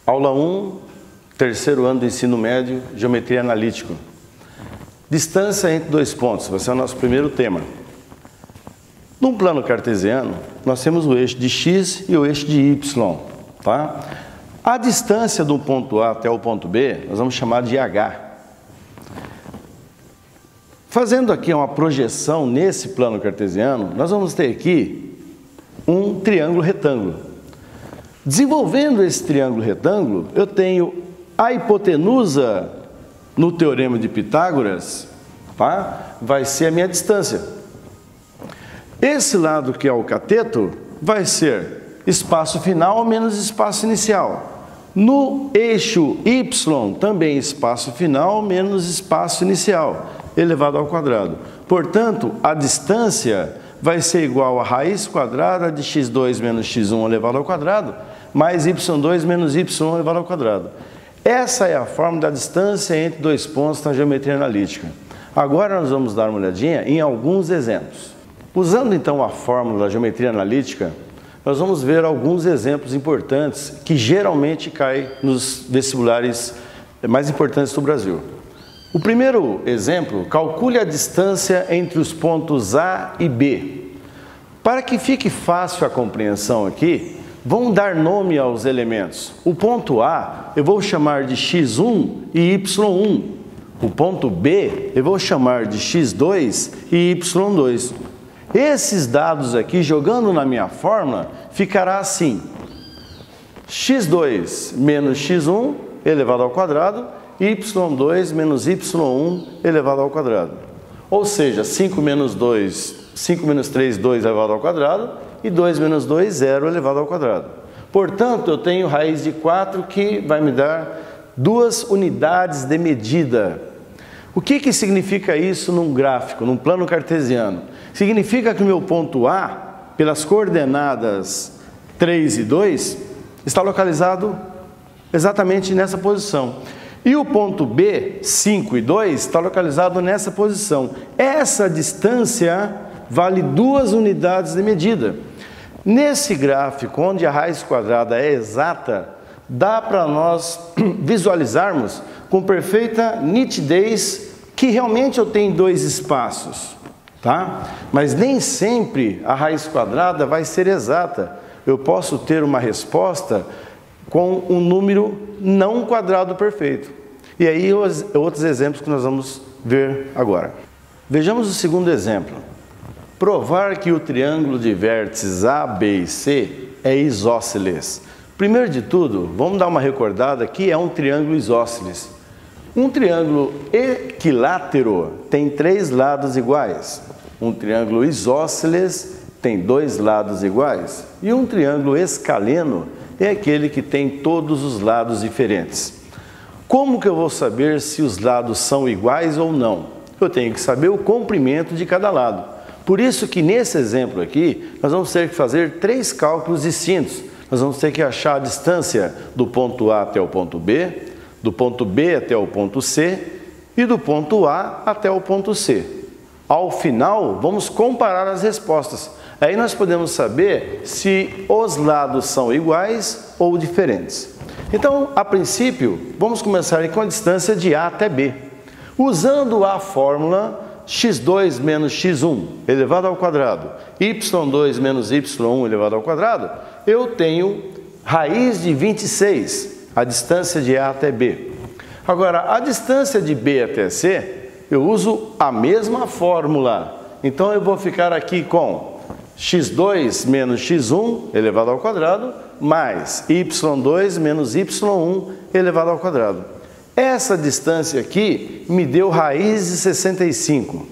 Aula 1, terceiro ano do ensino médio, geometria analítica. Distância entre dois pontos, vai ser o nosso primeiro tema. Num plano cartesiano, nós temos o eixo de x e o eixo de y, tá? A distância do ponto A até o ponto B, nós vamos chamar de h. Fazendo aqui uma projeção nesse plano cartesiano, nós vamos ter aqui um triângulo retângulo. Desenvolvendo esse triângulo retângulo, eu tenho a hipotenusa no teorema de Pitágoras, tá? Vai ser a minha distância. Esse lado que é o cateto vai ser espaço final menos espaço inicial. No eixo y, também espaço final menos espaço inicial, elevado ao quadrado. Portanto, a distância vai ser igual a raiz quadrada de x2 menos x1 elevado ao quadrado, mais y2 menos y1 elevado ao quadrado. Essa é a fórmula da distância entre dois pontos na geometria analítica. Agora nós vamos dar uma olhadinha em alguns exemplos. Usando então a fórmula da geometria analítica, nós vamos ver alguns exemplos importantes que geralmente caem nos vestibulares mais importantes do Brasil. O primeiro exemplo, calcule a distância entre os pontos A e B. Para que fique fácil a compreensão aqui, vamos dar nome aos elementos. O ponto A eu vou chamar de x1 e y1. O ponto B eu vou chamar de x2 e y2. Esses dados aqui, jogando na minha fórmula, ficará assim: x2 menos x1 elevado ao quadrado, y2 menos y1 elevado ao quadrado. Ou seja, 5 menos 3, 2 elevado ao quadrado, e 2 menos 2, 0 elevado ao quadrado. Portanto, eu tenho raiz de 4 que vai me dar 2 unidades de medida. O que significa isso num gráfico, num plano cartesiano? Significa que o meu ponto A, pelas coordenadas 3 e 2, está localizado exatamente nessa posição. E o ponto B, 5 e 2, está localizado nessa posição. Essa distância vale 2 unidades de medida. Nesse gráfico, onde a raiz quadrada é exata, dá para nós visualizarmos com perfeita nitidez que realmente eu tenho 2 espaços, tá? Mas nem sempre a raiz quadrada vai ser exata. Eu posso ter uma resposta com um número não quadrado perfeito. E aí outros exemplos que nós vamos ver agora. Vejamos o segundo exemplo. Provar que o triângulo de vértices A, B e C é isósceles. Primeiro de tudo, vamos dar uma recordada que é um triângulo isósceles. Um triângulo equilátero tem 3 lados iguais. Um triângulo isósceles tem 2 lados iguais. E um triângulo escaleno é aquele que tem todos os lados diferentes. Como que eu vou saber se os lados são iguais ou não? Eu tenho que saber o comprimento de cada lado. Por isso que nesse exemplo aqui, nós vamos ter que fazer 3 cálculos distintos. Nós vamos ter que achar a distância do ponto A até o ponto B, do ponto B até o ponto C e do ponto A até o ponto C. Ao final, vamos comparar as respostas. Aí nós podemos saber se os lados são iguais ou diferentes. Então, a princípio, vamos começar com a distância de A até B. Usando a fórmula x2 menos x1 elevado ao quadrado, y2 menos y1 elevado ao quadrado, eu tenho raiz de 26, a distância de A até B. Agora, a distância de B até C, eu uso a mesma fórmula. Então, eu vou ficar aqui com x2 menos x1 elevado ao quadrado, mais y2 menos y1 elevado ao quadrado. Essa distância aqui me deu raiz de 65.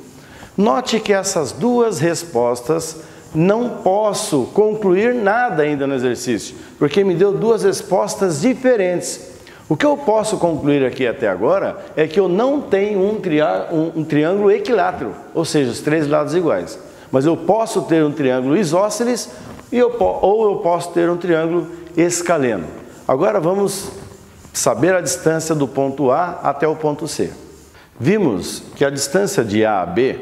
Note que essas duas respostas não posso concluir nada ainda no exercício, porque me deu 2 respostas diferentes. O que eu posso concluir aqui até agora é que eu não tenho um triângulo equilátero, ou seja, os 3 lados iguais. Mas eu posso ter um triângulo isósceles ou eu posso ter um triângulo escaleno. Agora vamos saber a distância do ponto A até o ponto C. Vimos que a distância de A a B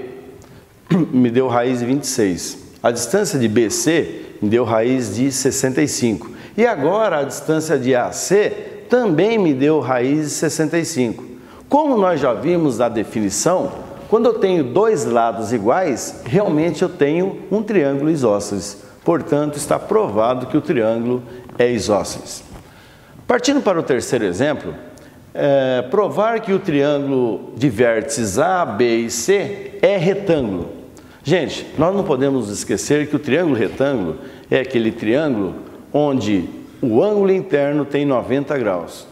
me deu raiz de 26. A distância de BC me deu raiz de 65. E agora a distância de AC também me deu raiz de 65. Como nós já vimos na definição, quando eu tenho dois lados iguais, realmente eu tenho um triângulo isósceles. Portanto, está provado que o triângulo é isósceles. Partindo para o terceiro exemplo, provar que o triângulo de vértices A, B e C é retângulo. Gente, nós não podemos esquecer que o triângulo retângulo é aquele triângulo onde o ângulo interno tem 90 graus.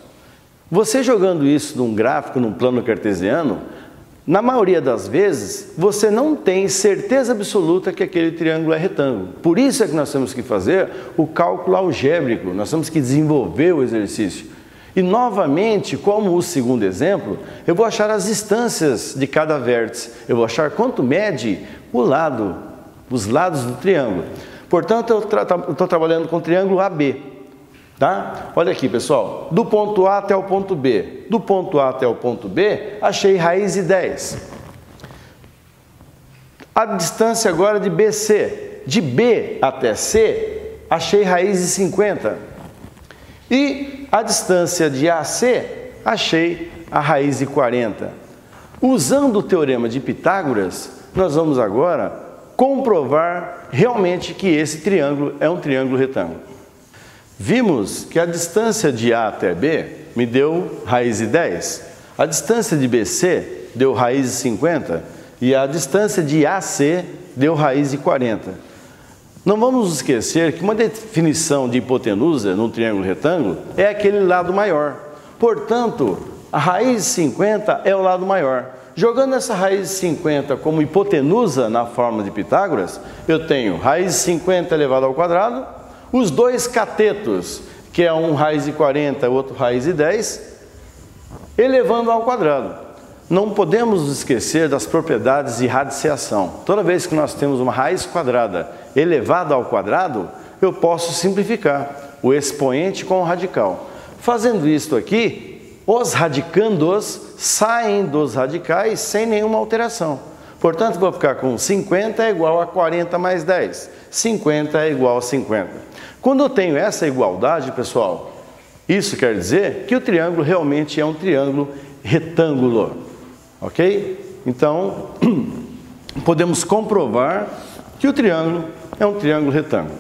Você jogando isso num gráfico, num plano cartesiano, na maioria das vezes, você não tem certeza absoluta que aquele triângulo é retângulo. Por isso é que nós temos que fazer o cálculo algébrico, nós temos que desenvolver o exercício. E novamente, como o segundo exemplo, eu vou achar as distâncias de cada vértice. Eu vou achar quanto mede os lados do triângulo. Portanto, eu estou trabalhando com o triângulo AB. Tá? Olha aqui, pessoal, do ponto A até o ponto B. Do ponto A até o ponto B, achei raiz de 10. A distância agora de BC. De B até C, achei raiz de 50. E a distância de AC, achei a raiz de 40. Usando o teorema de Pitágoras, nós vamos agora comprovar realmente que esse triângulo é um triângulo retângulo. Vimos que a distância de A até B me deu raiz de 10, a distância de BC deu raiz de 50 e a distância de AC deu raiz de 40. Não vamos nos esquecer que uma definição de hipotenusa num triângulo retângulo é aquele lado maior. Portanto, a raiz de 50 é o lado maior. Jogando essa raiz de 50 como hipotenusa na fórmula de Pitágoras, eu tenho raiz de 50 elevado ao quadrado, os dois catetos, que é um raiz de 40 e outro raiz de 10, elevando ao quadrado. Não podemos nos esquecer das propriedades de radiciação. Toda vez que nós temos uma raiz quadrada elevada ao quadrado, eu posso simplificar o expoente com o radical. Fazendo isto aqui, os radicandos saem dos radicais sem nenhuma alteração. Portanto, vou ficar com 50 é igual a 40 mais 10. 50 é igual a 50. Quando eu tenho essa igualdade, pessoal, isso quer dizer que o triângulo realmente é um triângulo retângulo. Ok? Então, podemos comprovar que o triângulo é um triângulo retângulo.